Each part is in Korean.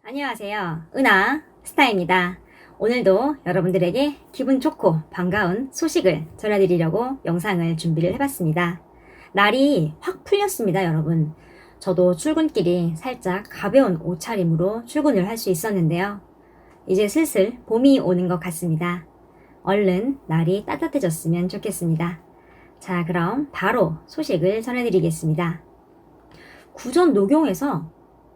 안녕하세요. 은하 스타입니다. 오늘도 여러분들에게 기분 좋고 반가운 소식을 전해드리려고 영상을 준비를 해봤습니다. 날이 확 풀렸습니다, 여러분. 저도 출근길이 살짝 가벼운 옷차림으로 출근을 할 수 있었는데요. 이제 슬슬 봄이 오는 것 같습니다. 얼른 날이 따뜻해졌으면 좋겠습니다. 자, 그럼 바로 소식을 전해드리겠습니다. 구전 녹용에서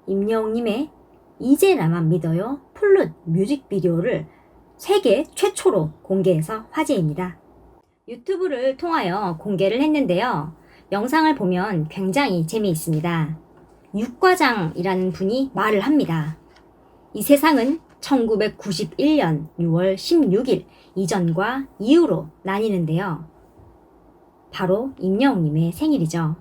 임영웅님의 이제 나만 믿어요 플룻 뮤직비디오를 세계 최초로 공개해서 화제입니다. 유튜브를 통하여 공개를 했는데요. 영상을 보면 굉장히 재미있습니다. 육과장이라는 분이 말을 합니다. 이 세상은 1991년 6월 16일 이전과 이후로 나뉘는데요. 바로 임영웅님의 생일이죠.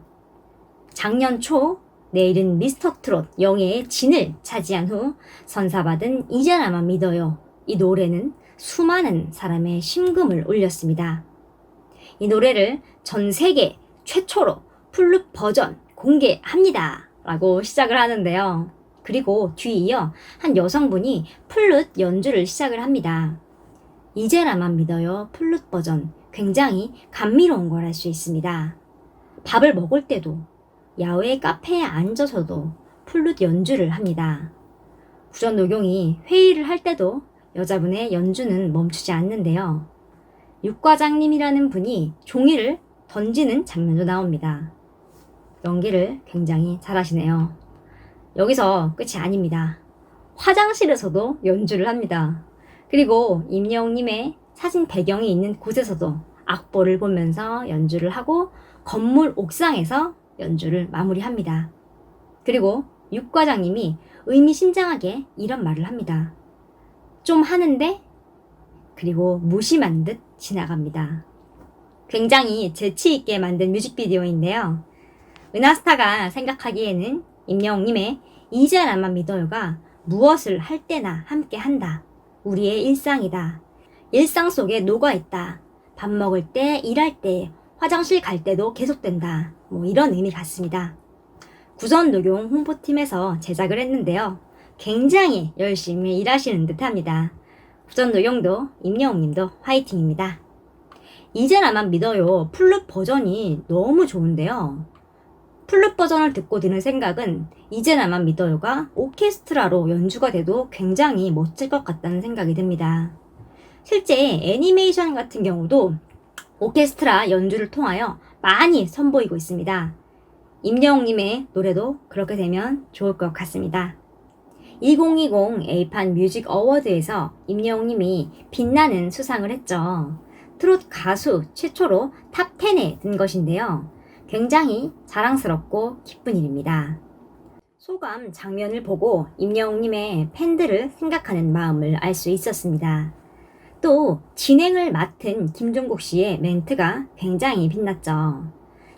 작년 초 내일은 미스터 트롯 영예의 진을 차지한 후 선사받은 이제 나만 믿어요. 이 노래는 수많은 사람의 심금을 울렸습니다. 이 노래를 전 세계 최초로 플룻 버전 공개합니다. 라고 시작을 하는데요. 그리고 뒤이어 한 여성분이 플룻 연주를 시작을 합니다. 이제 나만 믿어요 플룻 버전 굉장히 감미로운 걸 알 수 있습니다. 밥을 먹을 때도 야외 카페에 앉아서도 플룻 연주를 합니다. 구전 녹용이 회의를 할 때도 여자분의 연주는 멈추지 않는데요. 육과장님이라는 분이 종이를 던지는 장면도 나옵니다. 연기를 굉장히 잘하시네요. 여기서 끝이 아닙니다. 화장실에서도 연주를 합니다. 그리고 임영웅님의 사진 배경이 있는 곳에서도 악보를 보면서 연주를 하고 건물 옥상에서 연주를 마무리합니다. 그리고 육과장님이 의미심장하게 이런 말을 합니다. 좀 하는데? 그리고 무심한 듯 지나갑니다. 굉장히 재치있게 만든 뮤직비디오인데요. 은하스타가 생각하기에는 임영웅님의 이제 나만 믿어요가 무엇을 할 때나 함께 한다. 우리의 일상이다. 일상 속에 녹아있다. 밥 먹을 때, 일할 때, 화장실 갈 때도 계속된다. 이런 의미 같습니다. 구전 녹용 홍보팀에서 제작을 했는데요. 굉장히 열심히 일하시는 듯합니다. 구전 녹용도 임영웅님도 화이팅입니다. 이제 나만 믿어요 플룻 버전이 너무 좋은데요. 플룻 버전을 듣고 드는 생각은 이제 나만 믿어요가 오케스트라로 연주가 돼도 굉장히 멋질 것 같다는 생각이 듭니다. 실제 애니메이션 같은 경우도 오케스트라 연주를 통하여 많이 선보이고 있습니다. 임영웅님의 노래도 그렇게 되면 좋을 것 같습니다. 2020 에이판 뮤직 어워드에서 임영웅님이 빛나는 수상을 했죠. 트롯 가수 최초로 탑 10에 든 것인데요. 굉장히 자랑스럽고 기쁜 일입니다. 소감 장면을 보고 임영웅님의 팬들을 생각하는 마음을 알 수 있었습니다. 또 진행을 맡은 김종국 씨의 멘트가 굉장히 빛났죠.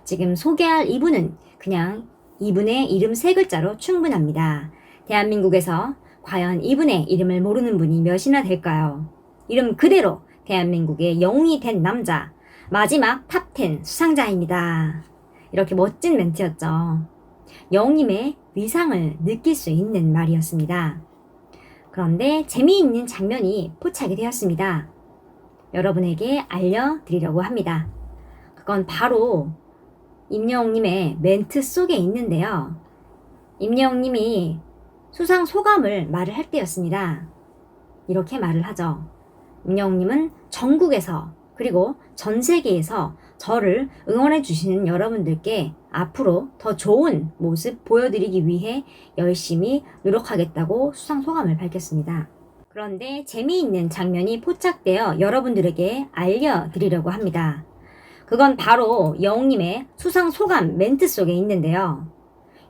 지금 소개할 이분은 그냥 이분의 이름 세 글자로 충분합니다. 대한민국에서 과연 이분의 이름을 모르는 분이 몇이나 될까요? 이름 그대로 대한민국의 영웅이 된 남자, 마지막 탑10 수상자입니다. 이렇게 멋진 멘트였죠. 영웅님의 위상을 느낄 수 있는 말이었습니다. 그런데 재미있는 장면이 포착이 되었습니다. 여러분에게 알려드리려고 합니다. 그건 바로 임영웅님의 멘트 속에 있는데요. 임영웅님이 수상 소감을 말을 할 때였습니다. 이렇게 말을 하죠. 임영웅님은 전국에서 그리고 전 세계에서 저를 응원해 주시는 여러분들께 앞으로 더 좋은 모습 보여드리기 위해 열심히 노력하겠다고 수상 소감을 밝혔습니다. 그런데 재미있는 장면이 포착되어 여러분들에게 알려드리려고 합니다. 그건 바로 영웅님의 수상 소감 멘트 속에 있는데요.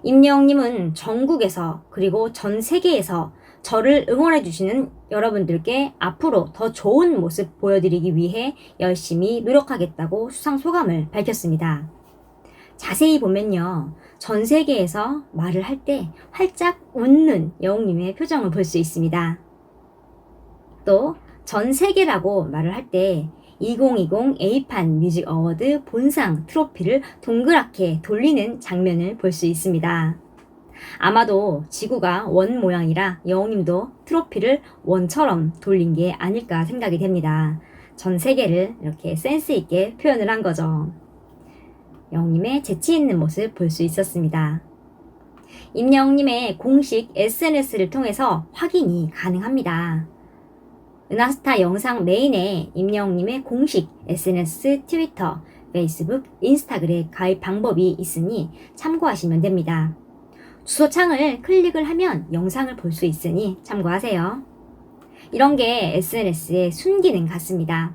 임영웅님은 전국에서 그리고 전 세계에서 저를 응원해주시는 여러분들께 앞으로 더 좋은 모습 보여드리기 위해 열심히 노력하겠다고 수상 소감을 밝혔습니다. 자세히 보면요. 전 세계에서 말을 할 때 활짝 웃는 영웅님의 표정을 볼 수 있습니다. 또 전 세계라고 말을 할 때 2020 에이판 뮤직 어워드 본상 트로피를 동그랗게 돌리는 장면을 볼 수 있습니다. 아마도 지구가 원 모양이라 영웅님도 트로피를 원처럼 돌린 게 아닐까 생각이 됩니다. 전 세계를 이렇게 센스 있게 표현을 한 거죠. 영웅님의 재치 있는 모습 볼 수 있었습니다. 임영웅님의 공식 SNS를 통해서 확인이 가능합니다. 은하스타 영상 메인에 임영웅님의 공식 SNS, 트위터, 페이스북, 인스타그램 가입 방법이 있으니 참고하시면 됩니다. 주소창을 클릭을 하면 영상을 볼 수 있으니 참고하세요. 이런 게 SNS의 순기능 같습니다.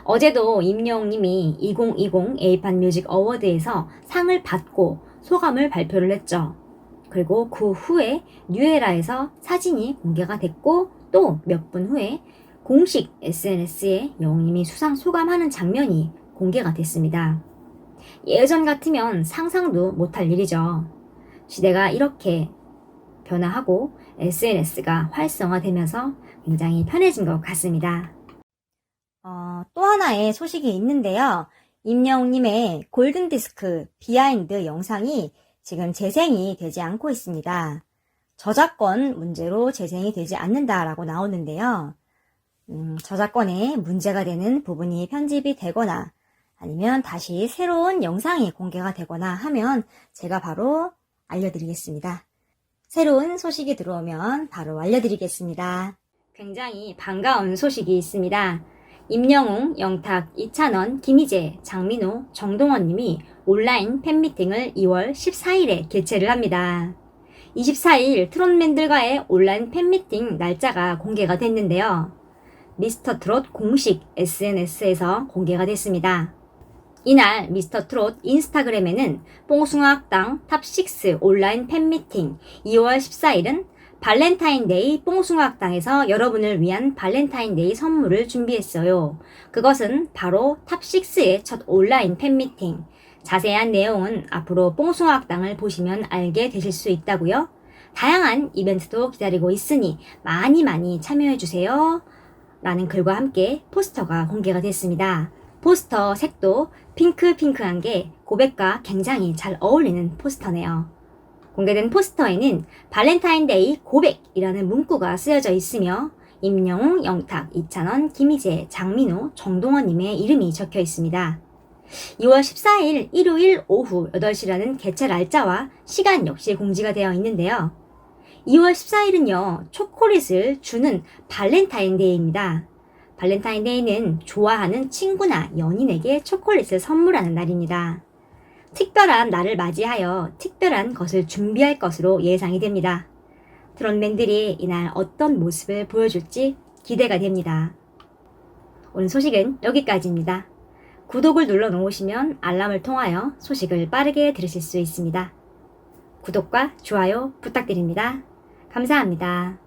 어제도 임영웅님이 2020 에이판 뮤직 어워드에서 상을 받고 소감을 발표를 했죠. 그리고 그 후에 뉴에라에서 사진이 공개가 됐고 또 몇 분 후에 공식 SNS에 영웅님이 수상 소감하는 장면이 공개가 됐습니다. 예전 같으면 상상도 못할 일이죠. 시대가 이렇게 변화하고 SNS가 활성화되면서 굉장히 편해진 것 같습니다. 또 하나의 소식이 있는데요. 임영웅님의 골든디스크 비하인드 영상이 지금 재생이 되지 않고 있습니다. 저작권 문제로 재생이 되지 않는다라고 나오는데요. 저작권에 문제가 되는 부분이 편집이 되거나 아니면 다시 새로운 영상이 공개가 되거나 하면 제가 바로 알려드리겠습니다. 새로운 소식이 들어오면 바로 알려드리겠습니다. 굉장히 반가운 소식이 있습니다. 임영웅, 영탁, 이찬원, 김희재, 장민호, 정동원 님이 온라인 팬미팅을 2월 14일에 개최를 합니다. 24일 트롯맨들과의 온라인 팬미팅 날짜가 공개가 됐는데요. 미스터트롯 공식 SNS에서 공개가 됐습니다. 이날 미스터트롯 인스타그램에는 뽕숭아학당 탑6 온라인 팬미팅 2월 14일은 발렌타인데이 뽕숭아학당에서 여러분을 위한 발렌타인데이 선물을 준비했어요. 그것은 바로 탑6의 첫 온라인 팬미팅. 자세한 내용은 앞으로 뽕숭아학당을 보시면 알게 되실 수 있다고요. 다양한 이벤트도 기다리고 있으니 많이 참여해주세요. 라는 글과 함께 포스터가 공개가 됐습니다. 포스터 색도 핑크한 게 고백과 굉장히 잘 어울리는 포스터네요. 공개된 포스터에는 발렌타인데이 고백이라는 문구가 쓰여져 있으며 임영웅, 영탁, 이찬원, 김희재, 장민호, 정동원님의 이름이 적혀 있습니다. 2월 14일 일요일 오후 8시라는 개최 날짜와 시간 역시 공지가 되어 있는데요. 2월 14일은요, 초콜릿을 주는 발렌타인데이입니다. 발렌타인데이는 좋아하는 친구나 연인에게 초콜릿을 선물하는 날입니다. 특별한 날을 맞이하여 특별한 것을 준비할 것으로 예상이 됩니다. 트롯맨들이 이날 어떤 모습을 보여줄지 기대가 됩니다. 오늘 소식은 여기까지입니다. 구독을 눌러 놓으시면 알람을 통하여 소식을 빠르게 들으실 수 있습니다. 구독과 좋아요 부탁드립니다. 감사합니다.